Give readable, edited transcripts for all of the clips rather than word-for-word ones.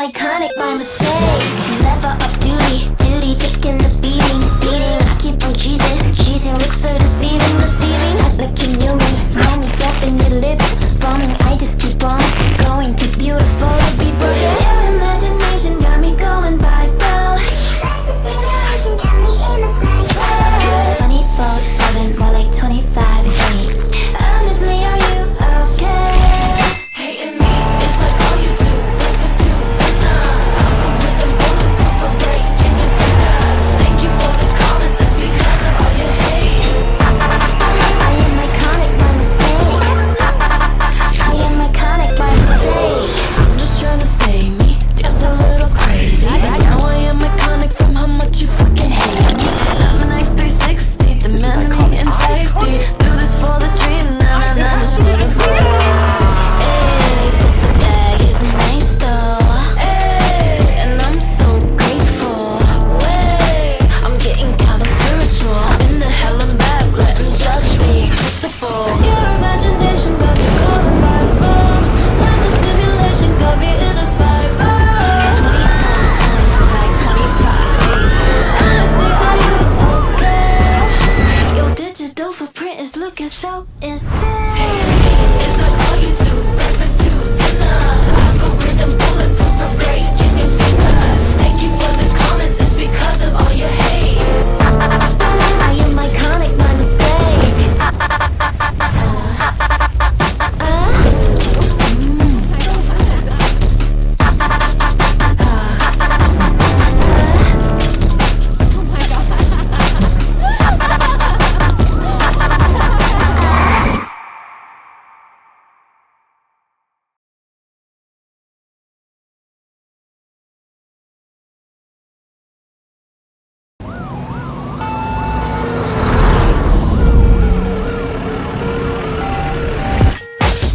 iconic by mistake. Never off duty, duty taking the beating, beating. I keep on cheesing, looks are deceiving, deceiving. Act like you knew me, know me, flapping your lips, foaming. I just keep on going, too beautiful to be broken. Your imagination got me going viral. That's a simulation, got me in a space. 24/7, more like 25/8. Honestly, are you okay? Hating me, it's like all you do. Breakfast to dinner. Algorithm bulletproof, but breaking your fingers. Thank you for the comments, it's because of all your hate. I am iconic by mistake. I am iconic by mistake. I'm just trying to stay me, that's a little crazy. Now I am iconic from how much you fucking hate me. Snapping like 360, demanding me in 5D. Do this for the dream, nah, just for the break. Hey, but the bag is nice though. Hey, and I'm so grateful. Way, I'm getting kinda spiritual. In the hell and back, let 'em judge me. Crucible. your imagination got me going viral. Life's a simulation, got me in a spiral. 24/7, like 25/8. Honestly, are you okay? Your digital footprint is looking so insane. It's like all you do, breakfast to dinner. Algorithm bulletproof, but breaking your fingers. Thank you for the comments, it's because of all your hate. I am iconic by mistake.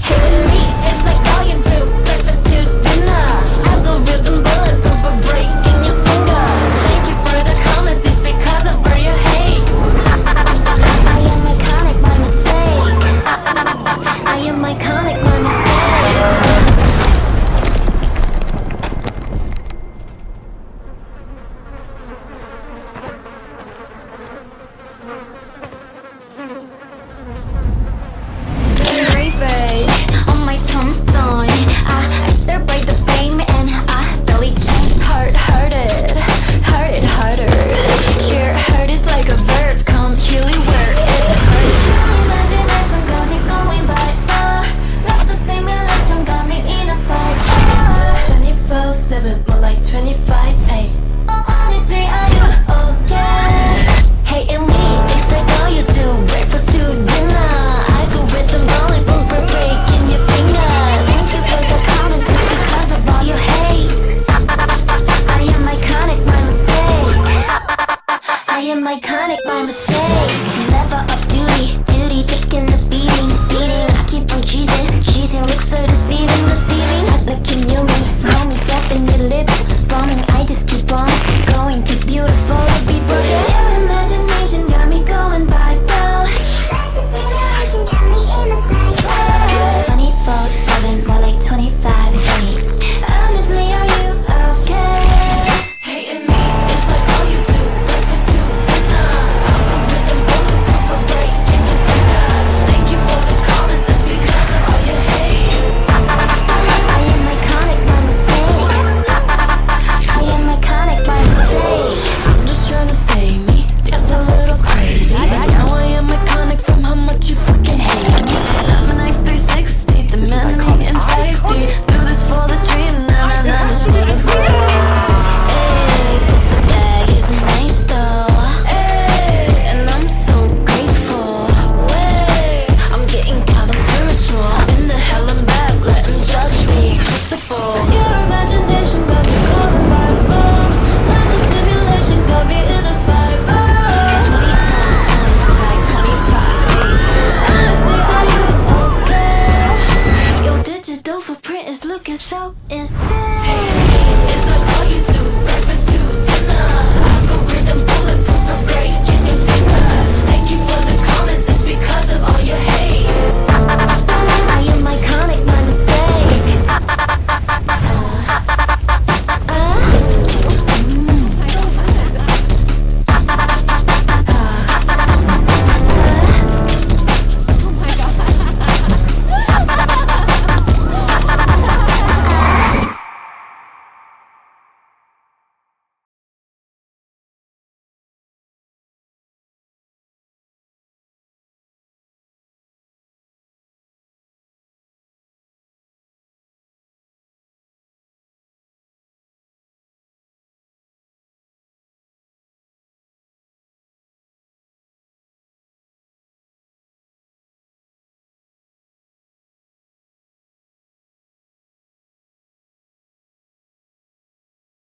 Hating me, it's like all you do. Breakfast to dinner. Algorithm bulletproof, but breaking your fingers. Thank you for the comments, it's because of all your hate. I am iconic by mistake. I am iconic by mistake. Gravy on my tombstone. I celebrate the fame and I barely change. Hurt it harder. Here, hurt is like a verb. Come kill you where it hurts. Imagination got me going viral. Love's a simulation, got me in a spiral. 24/7, more like 25/8. Oh, honestly, are you okay? Hating me, it's like all you do. Breakfast to dinner. Algorithm bulletproof, but breaking your fingers. Thank you for the comments, it's because of all your hate. I am iconic by mistake. I am iconic by mistake. Never off duty, duty taking the beating, beating. I keep on cheesing, looks are deceiving, deceiving. Act like you knew me, know me, flapping your lips, foaming. I just keep on going, too beautiful to be broken. Your imagination got me going viral. That's a simulation, got me in a space. 24/7, more like 25/8. Honestly, are you okay? Hating me, it's like all you do. Breakfast to dinner. Algorithm bulletproof, but breaking your fingers. Thank you for the comments, it's because of all your hate. I am iconic by mistake. I am iconic by mistake. I'm just trying to stay me, that's a little crazy. Now I am iconic from how much you fucking hate me. Snapping like 360, demanding me in 5D. Do this for the dream, nah, just for the break. Hey, but the bag is nice though. Hey, and I'm so grateful. Way, I'm getting kinda spiritual. In the hell and back, let 'em judge me. Crucible. your imagination got me going viral. Life's a simulation, got me in a spiral. 24/7, like 25/8. Honestly, are you okay? Your digital footprint is looking so insane.